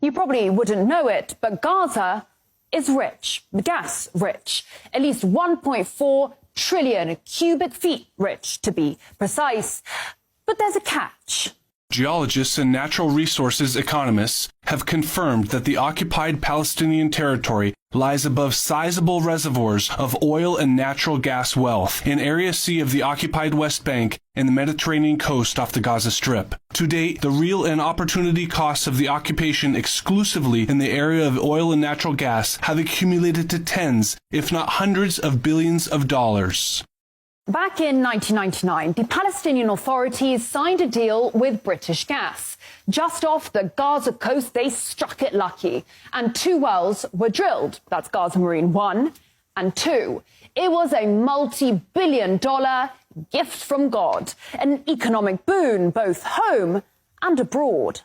You probably wouldn't know it, but Gaza is rich, gas rich, at least 1.4 trillion cubic feet rich, to be precise. But there's a catch. Geologists and natural resources economists have confirmed that the occupied Palestinian territory lies above sizable reservoirs of oil and natural gas wealth in Area C of the occupied West Bank and the Mediterranean coast off the Gaza Strip. To date, the real and opportunity costs of the occupation exclusively in the area of oil and natural gas have accumulated to tens, if not hundreds of billions of dollars. Back in 1999, the Palestinian authorities signed a deal with British Gas. Just off the Gaza coast, they struck it lucky, and 2 wells were drilled. That's Gaza Marine 1 and 2. It was a multi-billion-dollar gift from God, an economic boon both home and abroad.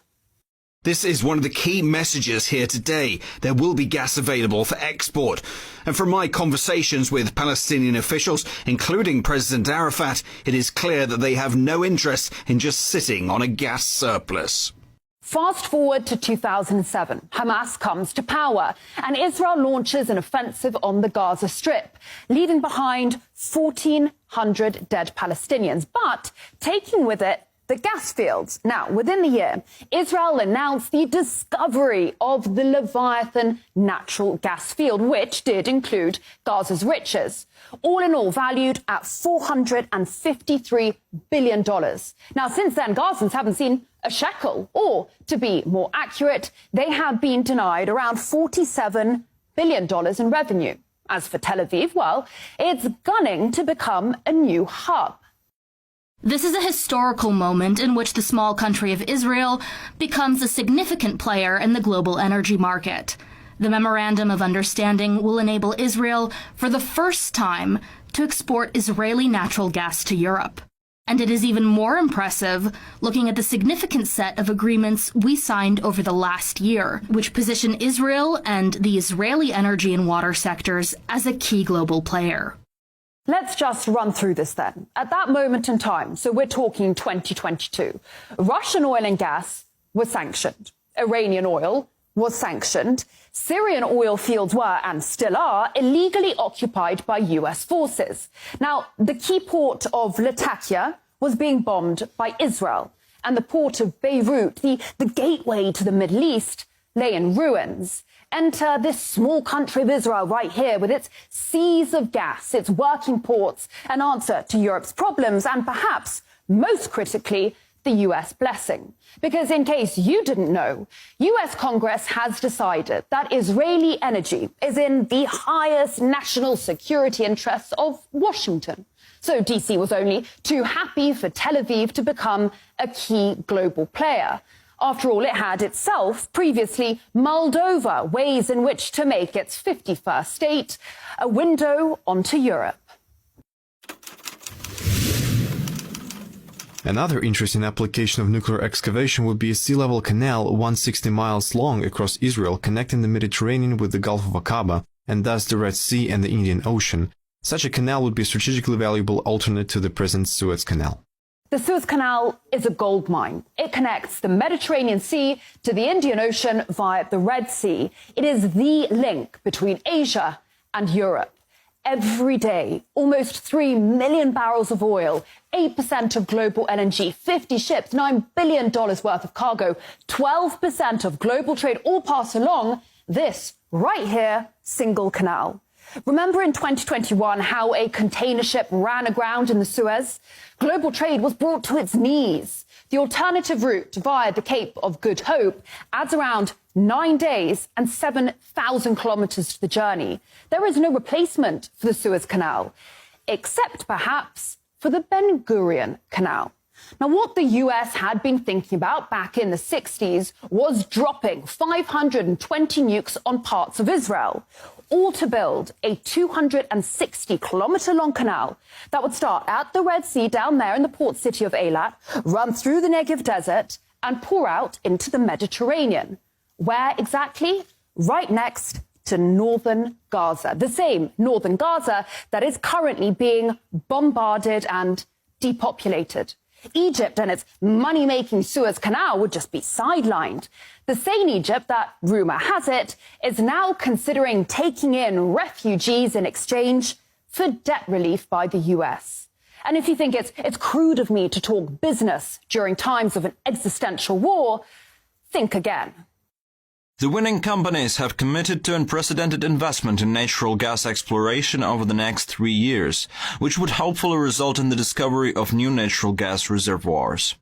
This is one of the key messages here today. There will be gas available for export. And from my conversations with Palestinian officials, including President Arafat, it is clear that they have no interest in just sitting on a gas surplus. Fast forward to 2007. Hamas comes to power and Israel launches an offensive on the Gaza Strip, leaving behind 1,400 dead Palestinians, but taking with it the gas fields. Now, within the year, Israel announced the discovery of the Leviathan natural gas field, which did include Gaza's riches, all in all valued at $453 billion. Now, since then, Gazans haven't seen a shekel, or to be more accurate, they have been denied around $47 billion in revenue. As for Tel Aviv, well, it's gunning to become a new hub. This is a historical moment in which the small country of Israel becomes a significant player in the global energy market. The Memorandum of Understanding will enable Israel, for the first time, to export Israeli natural gas to Europe. And it is even more impressive looking at the significant set of agreements we signed over the last year, which position Israel and the Israeli energy and water sectors as a key global player. Let's just run through this then. At that moment in time, so we're talking 2022, Russian oil and gas was sanctioned. Iranian oil was sanctioned. Syrian oil fields were, and still are, illegally occupied by US forces. Now, the key port of Latakia was being bombed by Israel, and the port of Beirut, the gateway to the Middle East, lay in ruins. Enter this small country of Israel right here with its seas of gas, its working ports, an answer to Europe's problems, and perhaps, most critically, the US blessing. Because in case you didn't know, US Congress has decided that Israeli energy is in the highest national security interests of Washington. So DC was only too happy for Tel Aviv to become a key global player. After all, it had itself previously mulled over ways in which to make its 51st state a window onto Europe. Another interesting application of nuclear excavation would be a sea-level canal 160 miles long across Israel, connecting the Mediterranean with the Gulf of Aqaba and thus the Red Sea and the Indian Ocean. Such a canal would be a strategically valuable alternate to the present Suez Canal. The Suez Canal is a gold mine. It connects the Mediterranean Sea to the Indian Ocean via the Red Sea. It is the link between Asia and Europe. Every day, almost 3 million barrels of oil, 8% of global LNG, 50 ships, $9 billion worth of cargo, 12% of global trade all pass along this right here single canal. Remember in 2021 how a container ship ran aground in the Suez? Global trade was brought to its knees. The alternative route via the Cape of Good Hope adds around 9 days and 7,000 kilometers to the journey. There is no replacement for the Suez Canal, except perhaps for the Ben Gurion Canal. Now, what the US had been thinking about back in the 60s was dropping 520 nukes on parts of Israel, all to build a 260-kilometre-long canal that would start at the Red Sea down there in the port city of Eilat, run through the Negev desert and pour out into the Mediterranean. Where exactly? Right next to northern Gaza, the same northern Gaza that is currently being bombarded and depopulated. Egypt and its money-making Suez Canal would just be sidelined. The same Egypt that, rumour has it, is now considering taking in refugees in exchange for debt relief by the US. And if you think it's crude of me to talk business during times of an existential war, think again. The winning companies have committed to unprecedented investment in natural gas exploration over the next 3 years, which would hopefully result in the discovery of new natural gas reservoirs.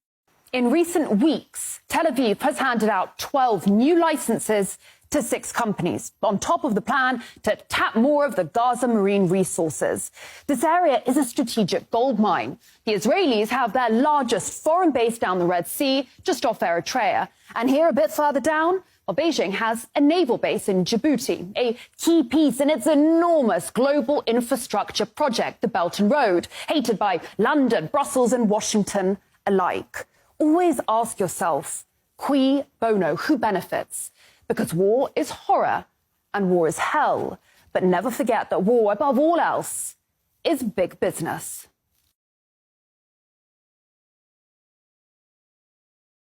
In recent weeks, Tel Aviv has handed out 12 new licenses to 6 companies, on top of the plan to tap more of the Gaza marine resources. This area is a strategic gold mine. The Israelis have their largest foreign base down the Red Sea, just off Eritrea. And here a bit further down, well, Beijing has a naval base in Djibouti, a key piece in its enormous global infrastructure project, the Belt and Road, hated by London, Brussels and Washington alike. Always ask yourself, cui bono, who benefits? Because war is horror and war is hell. But never forget that war, above all else, is big business.